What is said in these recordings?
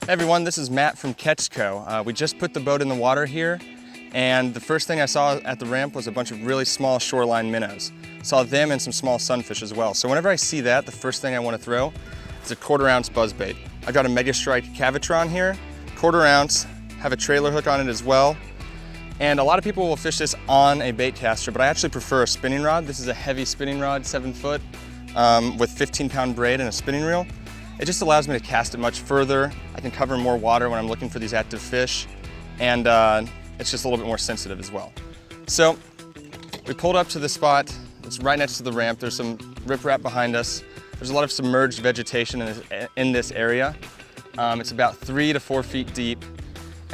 Hey everyone, this is Matt from Catchco. We just put the boat in the water here, and the first thing I saw at the ramp was a bunch of really small shoreline minnows. Saw them and some small sunfish as well. So whenever I see that, the first thing I want to throw is a 1/4 ounce buzzbait. I got a MegaStrike Cavitron here, 1/4 ounce, have a trailer hook on it as well. And a lot of people will fish this on a bait caster, but I actually prefer a spinning rod. This is a heavy spinning rod, 7 foot, with 15-pound braid and a spinning reel. It just allows me to cast it much further. I can cover more water when I'm looking for these active fish, and it's just a little bit more sensitive as well. So we pulled up to the spot. It's right next to the ramp. There's some riprap behind us. There's a lot of submerged vegetation in this area. It's about 3 to 4 feet deep,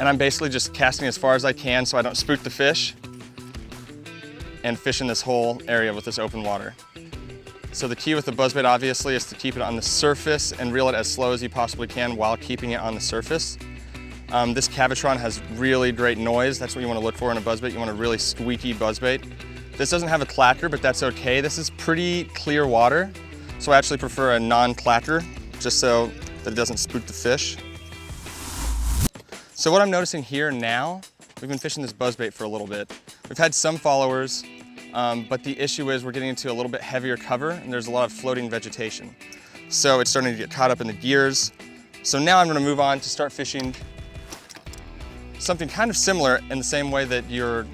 and I'm basically just casting as far as I can so I don't spook the fish and fish in this whole area with this open water. So the key with the buzzbait obviously is to keep it on the surface and reel it as slow as you possibly can while keeping it on the surface. This Cavitron has really great noise. That's what you want to look for in a buzzbait. You want a really squeaky buzzbait. This doesn't have a clacker, but that's okay. This is pretty clear water, so I actually prefer a non-clacker just so that it doesn't spook the fish. So what I'm noticing here now, we've been fishing this buzzbait for a little bit. We've had some followers, but the issue is we're getting into a little bit heavier cover and there's a lot of floating vegetation. So it's starting to get caught up in the gears. So now I'm gonna move on to start fishing something kind of similar in the same way that you're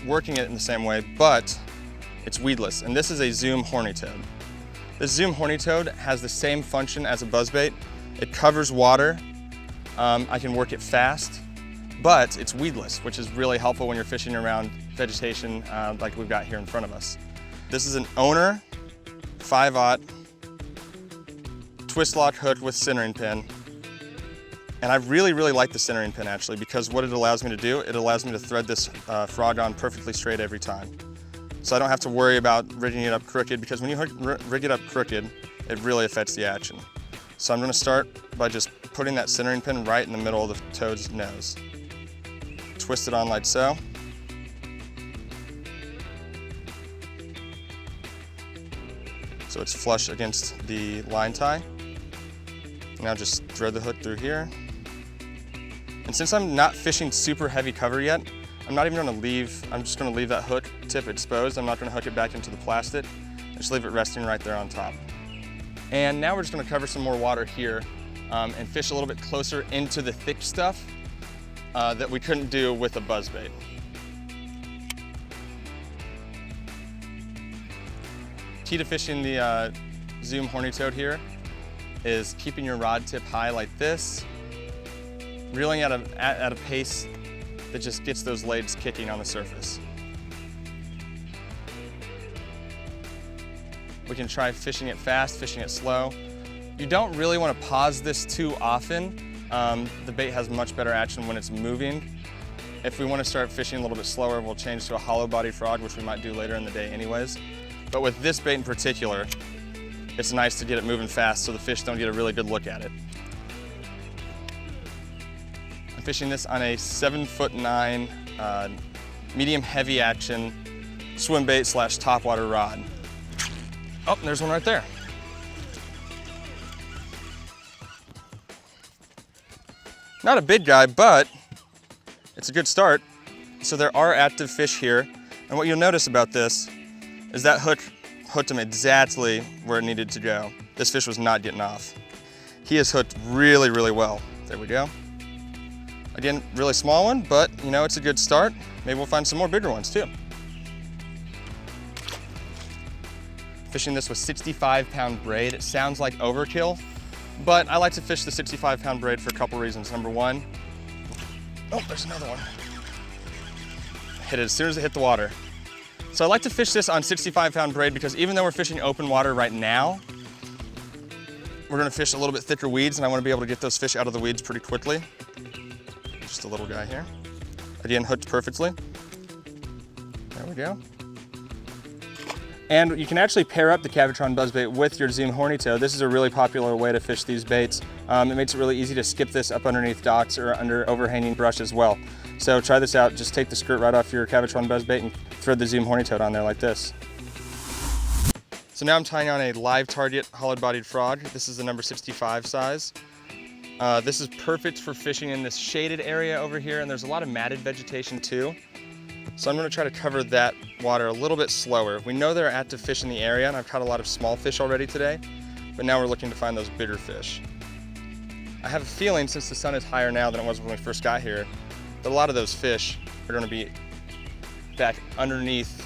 working it in the same way, but it's weedless. And this is a Zoom Horny toad. This Zoom Horny toad has the same function as a buzzbait. It covers water. I can work it fast, but it's weedless, which is really helpful when you're fishing around vegetation like we've got here in front of us. This is an Owner 5/0 Twistlock hook with centering pin. And I really like the centering pin actually, because what it allows me to do, it allows me to thread this frog on perfectly straight every time. So I don't have to worry about rigging it up crooked, because when you rig it up crooked, it really affects the action. So I'm gonna start by just putting that centering pin right in the middle of the toad's nose. Twist it on like so. So it's flush against the line tie. Now just thread the hook through here. And since I'm not fishing super heavy cover yet, I'm just gonna leave that hook tip exposed. I'm not gonna hook it back into the plastic. Just leave it resting right there on top. And now we're just gonna cover some more water here and fish a little bit closer into the thick stuff that we couldn't do with a buzzbait. Key to fishing the Zoom Horny toad here is keeping your rod tip high like this, reeling at a pace that just gets those legs kicking on the surface. We can try fishing it fast, fishing it slow. You don't really want to pause this too often. The bait has much better action when it's moving. If we want to start fishing a little bit slower, we'll change to a hollow body frog, which we might do later in the day anyways. But with this bait in particular, it's nice to get it moving fast so the fish don't get a really good look at it. I'm fishing this on a 7'9" medium heavy action swim bait / topwater rod. Oh, there's one right there. Not a big guy, but it's a good start. So there are active fish here. And what you'll notice about this is that hook hooked him exactly where it needed to go. This fish was not getting off. He is hooked really well. There we go. Again, really small one, but you know, it's a good start. Maybe we'll find some more bigger ones too. Fishing this with 65-pound braid. It sounds like overkill, but I like to fish the 65-pound braid for a couple reasons. Number one, oh, there's another one. Hit it as soon as it hit the water. So I like to fish this on 65-pound braid because even though we're fishing open water right now, we're gonna fish a little bit thicker weeds, and I wanna be able to get those fish out of the weeds pretty quickly. Just a little guy here. Again, hooked perfectly. There we go. And you can actually pair up the Cavitron buzzbait with your Zoom Horny toad. This is a really popular way to fish these baits. It makes it really easy to skip this up underneath docks or under overhanging brush as well. So try this out. Just take the skirt right off your Cavitron buzzbait and thread the Zoom Horny toad on there like this. So now I'm tying on a live target hollowed bodied frog. This is the number 65 size. This is perfect for fishing in this shaded area over here, and there's a lot of matted vegetation too. So I'm gonna try to cover that water a little bit slower. We know there are active fish in the area, and I've caught a lot of small fish already today, but now we're looking to find those bigger fish. I have a feeling, since the sun is higher now than it was when we first got here, that a lot of those fish are gonna be back underneath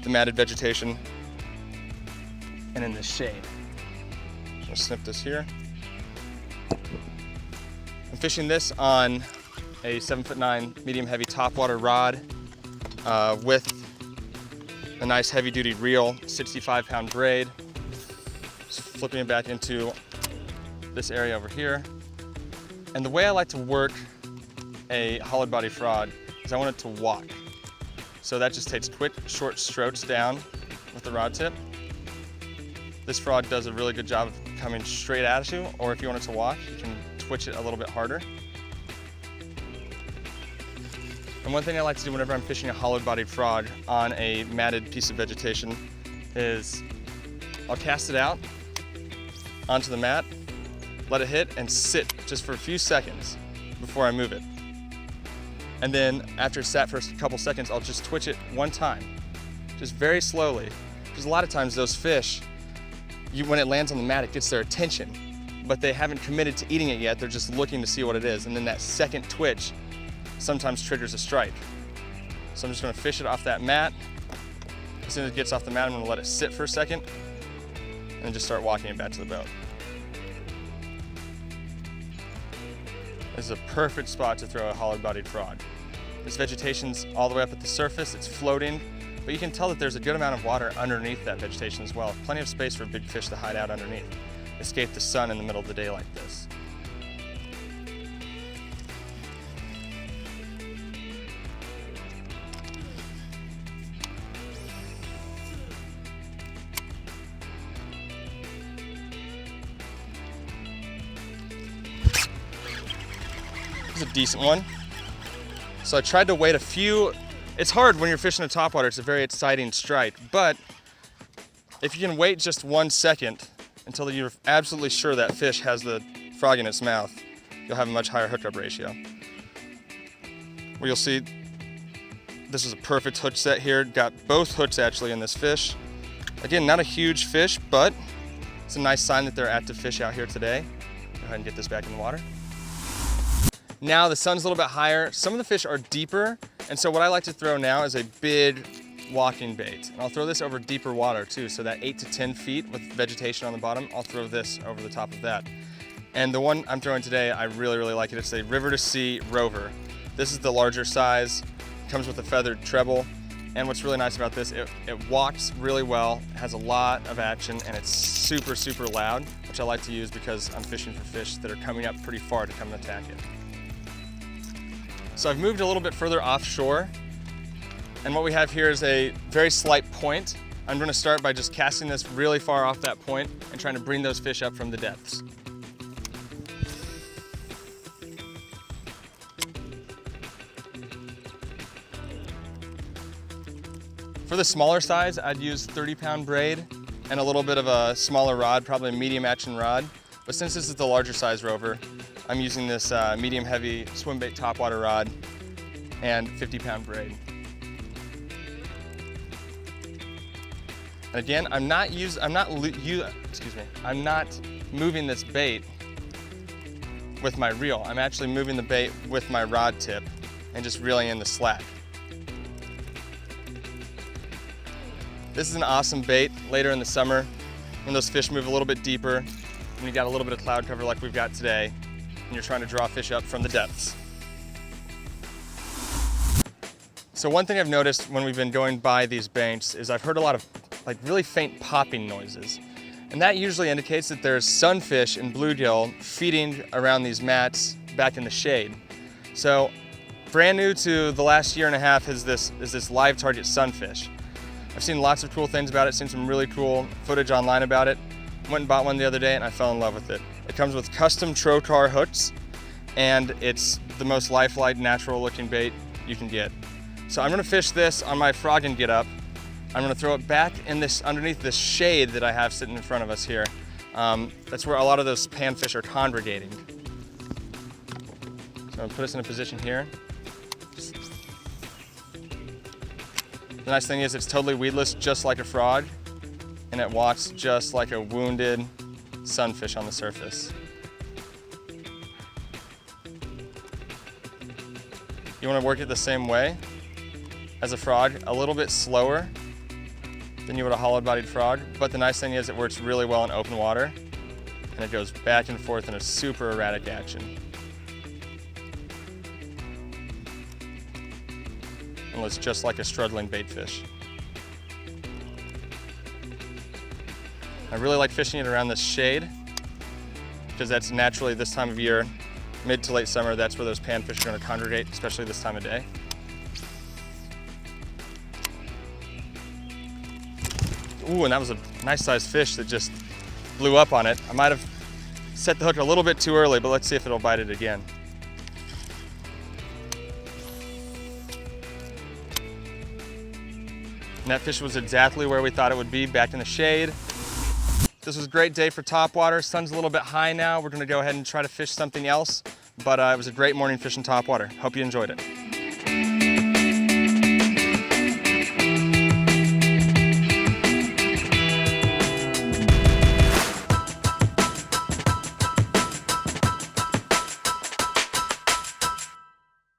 the matted vegetation and in the shade. I'm gonna snip this here. I'm fishing this on a 7'9" medium heavy topwater rod with a nice heavy duty reel, 65-pound braid. Just flipping it back into this area over here. And the way I like to work a hollowed body frog is I want it to walk. So that just takes quick, short strokes down with the rod tip. This frog does a really good job of coming straight at you, or if you want it to walk, you can twitch it a little bit harder. And one thing I like to do whenever I'm fishing a hollowed bodied frog on a matted piece of vegetation is I'll cast it out onto the mat, let it hit, and sit just for a few seconds before I move it. And then after it's sat for a couple seconds, I'll just twitch it one time, just very slowly. Because a lot of times those fish, when it lands on the mat, it gets their attention, but they haven't committed to eating it yet. They're just looking to see what it is. And then that second twitch sometimes triggers a strike. So I'm just gonna fish it off that mat. As soon as it gets off the mat, I'm gonna let it sit for a second and just start walking it back to the boat. This is a perfect spot to throw a hollowed-bodied frog. This vegetation's all the way up at the surface, it's floating, but you can tell that there's a good amount of water underneath that vegetation as well. Plenty of space for big fish to hide out underneath, escape the sun in the middle of the day like this. This is a decent one. So I tried to wait a few. It's hard when you're fishing a topwater, it's a very exciting strike, but if you can wait just 1 second until you're absolutely sure that fish has the frog in its mouth, you'll have a much higher hookup ratio. Where you'll see this is a perfect hook set here. Got both hooks actually in this fish. Again, not a huge fish, but it's a nice sign that there are active fish out here today. Go ahead and get this back in the water. Now the sun's a little bit higher. Some of the fish are deeper, and so what I like to throw now is a big walking bait. And I'll throw this over deeper water too, so that 8 to 10 feet with vegetation on the bottom, I'll throw this over the top of that. And the one I'm throwing today, I really, really like it. It's a RIver2Sea Rover. This is the larger size, comes with a feathered treble. And what's really nice about this, it walks really well, has a lot of action, and it's super, super loud, which I like to use because I'm fishing for fish that are coming up pretty far to come and attack it. So I've moved a little bit further offshore, and what we have here is a very slight point. I'm gonna start by just casting this really far off that point and trying to bring those fish up from the depths. For the smaller size, I'd use 30-pound braid and a little bit of a smaller rod, probably a medium action rod. But since this is the larger size Rover, I'm using this medium heavy swim bait topwater rod and 50-pound braid. And again, I'm not moving this bait with my reel. I'm actually moving the bait with my rod tip and just reeling in the slack. This is an awesome bait later in the summer when those fish move a little bit deeper and you got a little bit of cloud cover like we've got today, and you're trying to draw fish up from the depths. So one thing I've noticed when we've been going by these banks is I've heard a lot of really faint popping noises. And that usually indicates that there's sunfish and bluegill feeding around these mats back in the shade. So brand new to the last year and a half is this LIVETARGET Sunfish. I've seen lots of cool things about it, seen some really cool footage online about it. Went and bought one the other day and I fell in love with it. It comes with custom trocar hooks and it's the most lifelike, natural looking bait you can get. So I'm gonna fish this on my frog and get up. I'm gonna throw it back in underneath this shade that I have sitting in front of us here. That's where a lot of those panfish are congregating. gonna put us in a position here. The nice thing is it's totally weedless, just like a frog, and it walks just like a wounded sunfish on the surface. You want to work it the same way as a frog, a little bit slower than you would a hollow-bodied frog, but the nice thing is it works really well in open water, and it goes back and forth in a super erratic action. And looks just like a struggling bait fish. I really like fishing it around this shade, because that's naturally this time of year, mid to late summer, that's where those panfish are going to congregate, especially this time of day. Ooh, and that was a nice sized fish that just blew up on it. I might have set the hook a little bit too early, but let's see if it'll bite it again. And that fish was exactly where we thought it would be, back in the shade. This was a great day for topwater. Sun's a little bit high now. We're gonna go ahead and try to fish something else, but it was a great morning fishing topwater. Hope you enjoyed it.